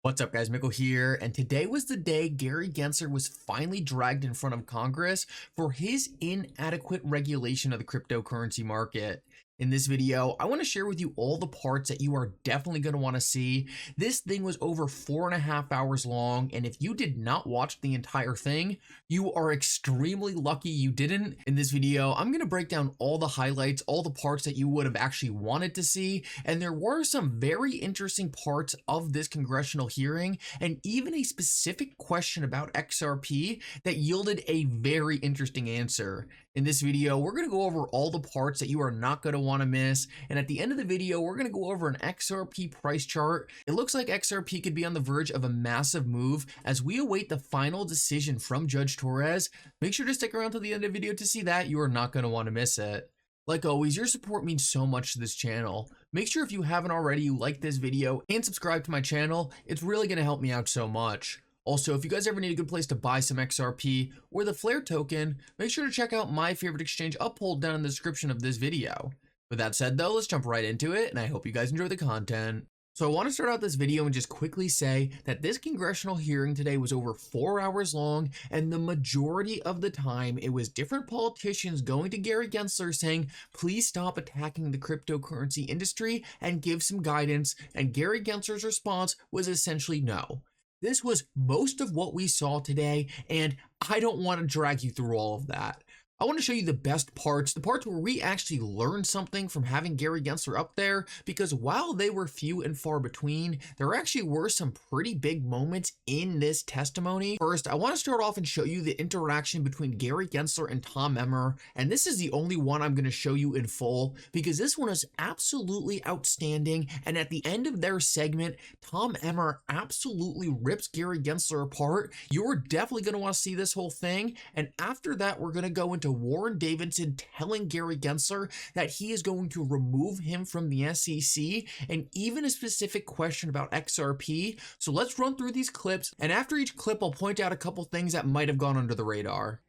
What's up guys, Mickle here, and today was the day Gary Gensler was finally dragged in front of Congress for his inadequate regulation of the cryptocurrency market. In this video, I want to share with you all the parts that you are definitely going to want to see. This thing was over 4.5 hours long, and if you did not watch the entire thing, you are extremely lucky you didn't. In this video, I'm going to break down all the highlights, all the parts that you would have actually wanted to see, and there were some very interesting parts of this congressional hearing, and even a specific question about XRP that yielded a very interesting answer. In this video, we're going to go over all the parts that you are not going to want to miss, and at the end of the video, we're going to go over an XRP price chart. It looks like XRP could be on the verge of a massive move as we await the final decision from Judge Torres. Make sure to stick around to the end of the video to see that. You are not going to want to miss it. Like always, your support means so much to this channel. Make sure if you haven't already, you like this video and subscribe to my channel. It's really going to help me out so much. Also, if you guys ever need a good place to buy some XRP or the Flare token, make sure to check out my favorite exchange Uphold down in the description of this video. With that said though, let's jump right into it, and I hope you guys enjoy the content. So I want to start out this video and just quickly say that this congressional hearing today was over 4 hours long, and the majority of the time it was different politicians going to Gary Gensler saying, please stop attacking the cryptocurrency industry and give some guidance, and Gary Gensler's response was essentially no. This was most of what we saw today, and I don't want to drag you through all of that. I want to show you the best parts, the parts where we actually learned something from having Gary Gensler up there, because while they were few and far between, there actually were some pretty big moments in this testimony. First, I want to start off and show you the interaction between Gary Gensler and Tom Emmer, and this is the only one I'm going to show you in full, because this one is absolutely outstanding, and at the end of their segment, Tom Emmer absolutely rips Gary Gensler apart. You're definitely going to want to see this whole thing, and after that, we're going to go into Warren Davidson telling Gary Gensler that he is going to remove him from the SEC, and even a specific question about XRP. So let's run through these clips, and after each clip I'll point out a couple things that might have gone under the radar.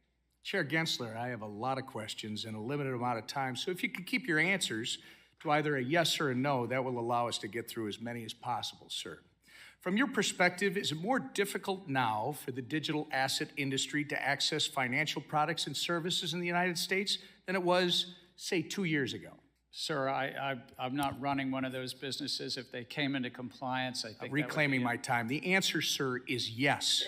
Chair Gensler, I have a lot of questions in a limited amount of time, so if you could keep your answers to either a yes or a no, that will allow us to get through as many as possible, sir. From your perspective, is it more difficult now for the digital asset industry to access financial products and services in the United States than it was, say, 2 years ago? Sir, I'm not running one of those businesses. If they came into compliance, I think reclaiming my time. The answer, sir, is yes.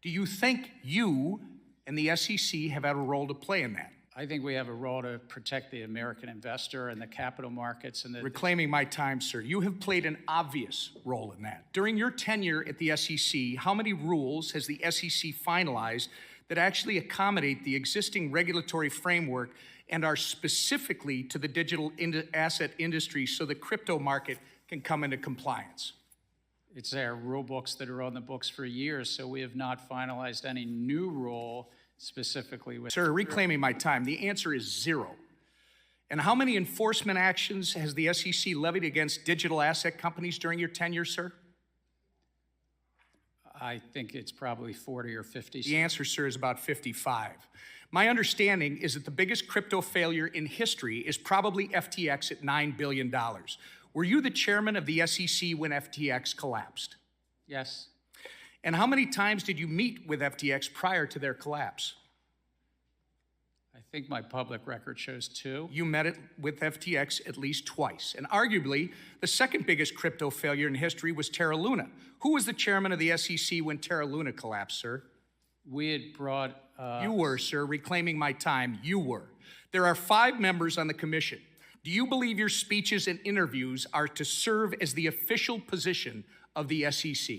Do you think you and the SEC have had a role to play in that? I think we have a role to protect the American investor and the capital markets. And reclaiming my time, sir. You have played an obvious role in that. During your tenure at the SEC, how many rules has the SEC finalized that actually accommodate the existing regulatory framework and are specifically to the digital asset industry so the crypto market can come into compliance? It's our rule books that are on the books for years, so we have not finalized any new rule specifically with... Sir, reclaiming my time, the answer is 0. And how many enforcement actions has the SEC levied against digital asset companies during your tenure, sir? I think it's probably 40 or 50. The answer, sir, is about 55. My understanding is that the biggest crypto failure in history is probably FTX at $9 billion. Were you the chairman of the SEC when FTX collapsed? Yes. And how many times did you meet with FTX prior to their collapse? I think my public record shows 2. You met it with FTX at least twice. And arguably, the second biggest crypto failure in history was Terra Luna. Who was the chairman of the SEC when Terra Luna collapsed, sir? We had brought... You were, sir. Reclaiming my time, you were. There are 5 members on the commission. Do you believe your speeches and interviews are to serve as the official position of the SEC?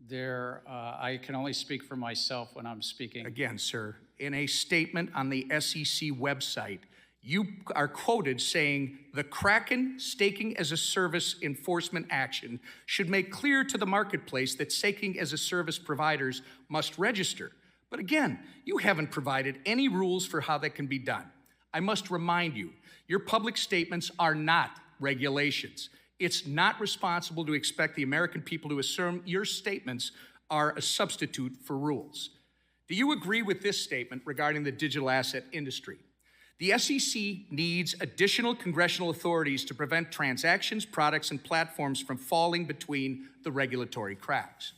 I can only speak for myself when I'm speaking. Again, sir, in a statement on the SEC website, you are quoted saying, the Kraken staking as a service enforcement action should make clear to the marketplace that staking as a service providers must register. But again, you haven't provided any rules for how that can be done. I must remind you, your public statements are not regulations. It's not responsible to expect the American people to assume your statements are a substitute for rules. Do you agree with this statement regarding the digital asset industry? The SEC needs additional congressional authorities to prevent transactions, products, and platforms from falling between the regulatory cracks.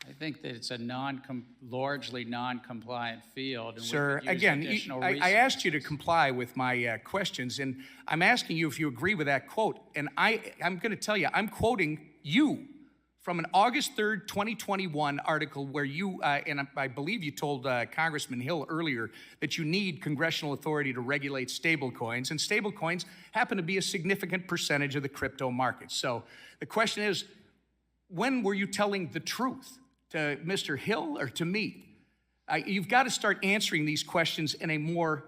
I think that it's a largely non-compliant field. And Sir, we could use again, additional I asked you to comply with my questions, and I'm asking you if you agree with that quote. And I'm going to tell you, I'm quoting you from an August 3rd, 2021 article where you, and I believe you told Congressman Hill earlier that you need congressional authority to regulate stablecoins, and stablecoins happen to be a significant percentage of the crypto market. So the question is, when were you telling the truth? To Mr. Hill or to me? You've got to start answering these questions in a more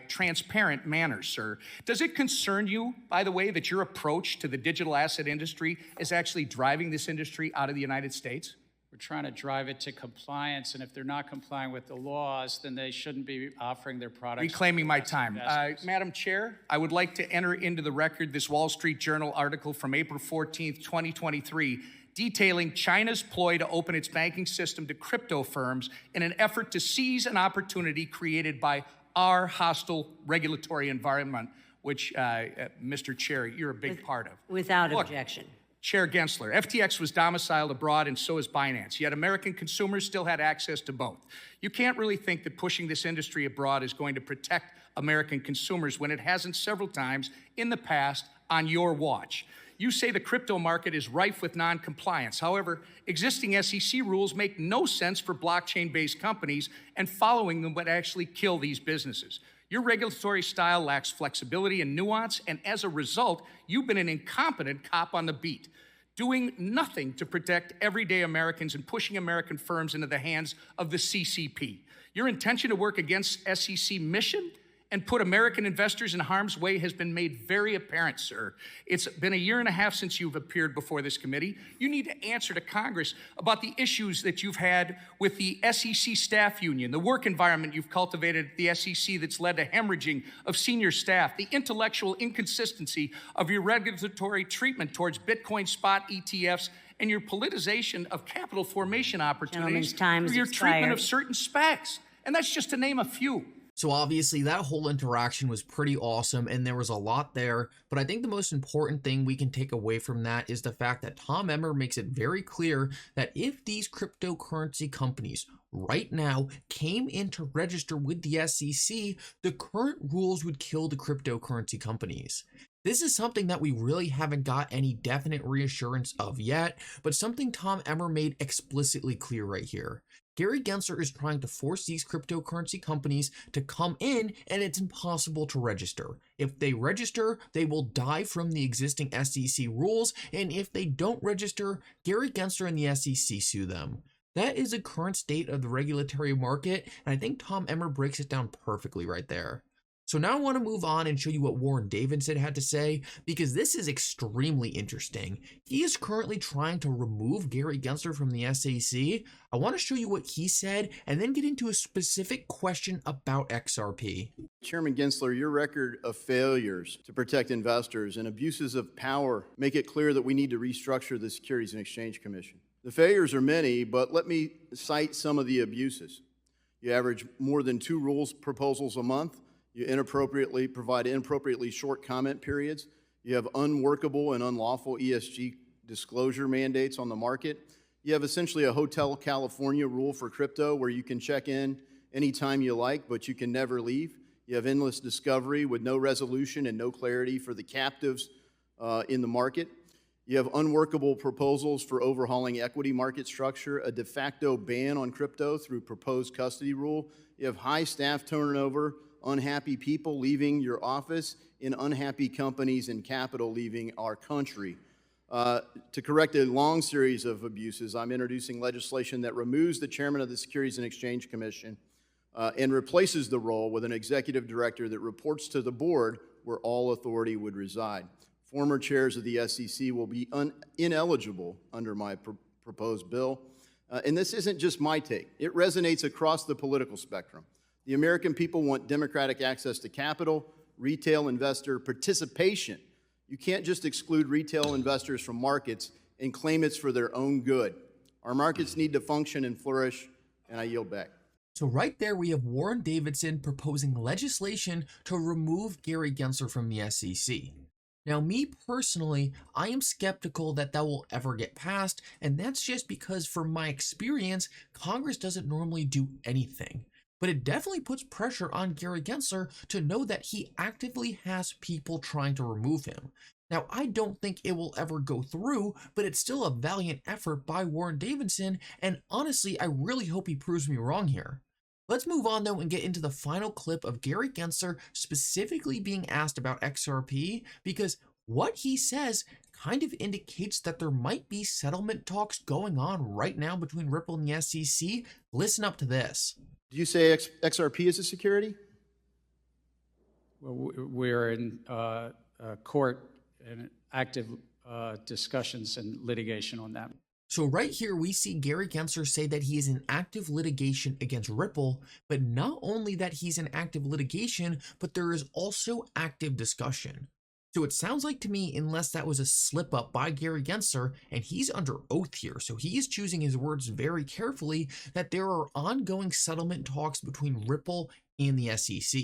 transparent manner, sir. Does it concern you, by the way, that your approach to the digital asset industry is actually driving this industry out of the United States? We're trying to drive it to compliance, and if they're not complying with the laws, then they shouldn't be offering their products. Reclaiming my time. Madam Chair, I would like to enter into the record this Wall Street Journal article from April 14th, 2023, detailing China's ploy to open its banking system to crypto firms in an effort to seize an opportunity created by our hostile regulatory environment, which, Mr. Chair, you're a big part of. Without objection. Chair Gensler, FTX was domiciled abroad and so is Binance, yet American consumers still had access to both. You can't really think that pushing this industry abroad is going to protect American consumers when it hasn't several times in the past on your watch. You say the crypto market is rife with non-compliance. However, existing SEC rules make no sense for blockchain-based companies, and following them would actually kill these businesses. Your regulatory style lacks flexibility and nuance, and as a result, you've been an incompetent cop on the beat, doing nothing to protect everyday Americans and pushing American firms into the hands of the CCP. Your intention to work against SEC mission and put American investors in harm's way has been made very apparent, sir. It's been a year and a half since you've appeared before this committee. You need to answer to Congress about the issues that you've had with the SEC staff union, the work environment you've cultivated at the SEC that's led to hemorrhaging of senior staff, the intellectual inconsistency of your regulatory treatment towards Bitcoin spot ETFs, and your politicization of capital formation opportunities through your treatment of certain SPACs. And that's just to name a few. So obviously that whole interaction was pretty awesome and there was a lot there, but I think the most important thing we can take away from that is the fact that Tom Emmer makes it very clear that if these cryptocurrency companies right now came in to register with the SEC, the current rules would kill the cryptocurrency companies. This is something that we really haven't got any definite reassurance of yet, but something Tom Emmer made explicitly clear right here. Gary Gensler is trying to force these cryptocurrency companies to come in, and it's impossible to register. If they register, they will die from the existing SEC rules, and if they don't register, Gary Gensler and the SEC sue them. That is the current state of the regulatory market, and I think Tom Emmer breaks it down perfectly right there. So now I want to move on and show you what Warren Davidson had to say, because this is extremely interesting. He is currently trying to remove Gary Gensler from the SEC. I want to show you what he said and then get into a specific question about XRP. Chairman Gensler, your record of failures to protect investors and abuses of power make it clear that we need to restructure the Securities and Exchange Commission. The failures are many, but let me cite some of the abuses. You average more than 2 rules proposals a month. You provide inappropriately short comment periods. You have unworkable and unlawful ESG disclosure mandates on the market. You have essentially a Hotel California rule for crypto where you can check in anytime you like, but you can never leave. You have endless discovery with no resolution and no clarity for the captives in the market. You have unworkable proposals for overhauling equity market structure, a de facto ban on crypto through proposed custody rule. You have high staff turnover, unhappy people leaving your office, and unhappy companies and capital leaving our country. To correct a long series of abuses, I'm introducing legislation that removes the chairman of the Securities and Exchange Commission and replaces the role with an executive director that reports to the board where all authority would reside. Former chairs of the SEC will be ineligible under my proposed bill. And this isn't just my take. It resonates across the political spectrum. The American people want democratic access to capital, retail investor participation. You can't just exclude retail investors from markets and claim it's for their own good. Our markets need to function and flourish, and I yield back. So right there we have Warren Davidson proposing legislation to remove Gary Gensler from the SEC. Now me personally, I am skeptical that that will ever get passed, and that's just because from my experience, Congress doesn't normally do anything. But it definitely puts pressure on Gary Gensler to know that he actively has people trying to remove him. Now, I don't think it will ever go through, but it's still a valiant effort by Warren Davidson, and honestly, I really hope he proves me wrong here. Let's move on though and get into the final clip of Gary Gensler specifically being asked about XRP, because what he says kind of indicates that there might be settlement talks going on right now between Ripple and the SEC. Listen up to this. Do you say XRP is a security? Well, we're in court and active discussions and litigation on that. So right here we see Gary Gensler say that he is in active litigation against Ripple, but not only that he's in active litigation, but there is also active discussion. So it sounds like to me, unless that was a slip up by Gary Gensler, and he's under oath here, so he is choosing his words very carefully, that there are ongoing settlement talks between Ripple and the SEC.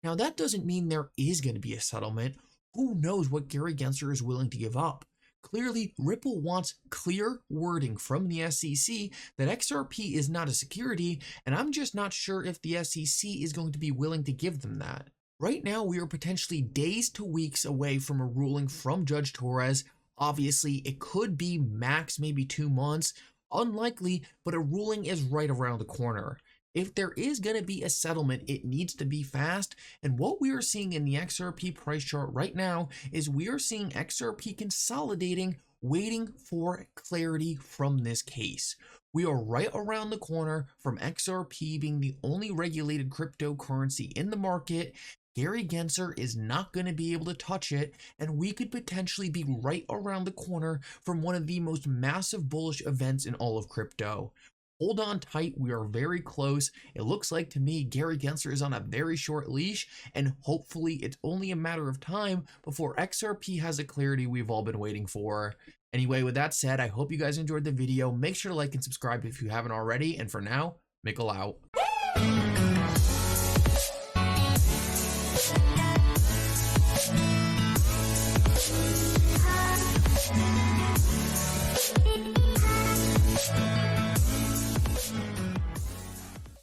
Now that doesn't mean there is going to be a settlement. Who knows what Gary Gensler is willing to give up? Clearly, Ripple wants clear wording from the SEC that XRP is not a security, and I'm just not sure if the SEC is going to be willing to give them that. Right now, we are potentially days to weeks away from a ruling from Judge Torres. Obviously, it could be max maybe 2 months. Unlikely, but a ruling is right around the corner. If there is going to be a settlement, it needs to be fast, and what we are seeing in the XRP price chart right now is we are seeing XRP consolidating, waiting for clarity from this case. We are right around the corner from XRP being the only regulated cryptocurrency in the market. Gary Gensler is not going to be able to touch it, and we could potentially be right around the corner from one of the most massive bullish events in all of crypto. Hold on tight, we are very close. It looks like to me Gary Gensler is on a very short leash, and hopefully it's only a matter of time before XRP has the clarity we've all been waiting for. Anyway, with that said, I hope you guys enjoyed the video. Make sure to like and subscribe if you haven't already, and for now, Mickle out.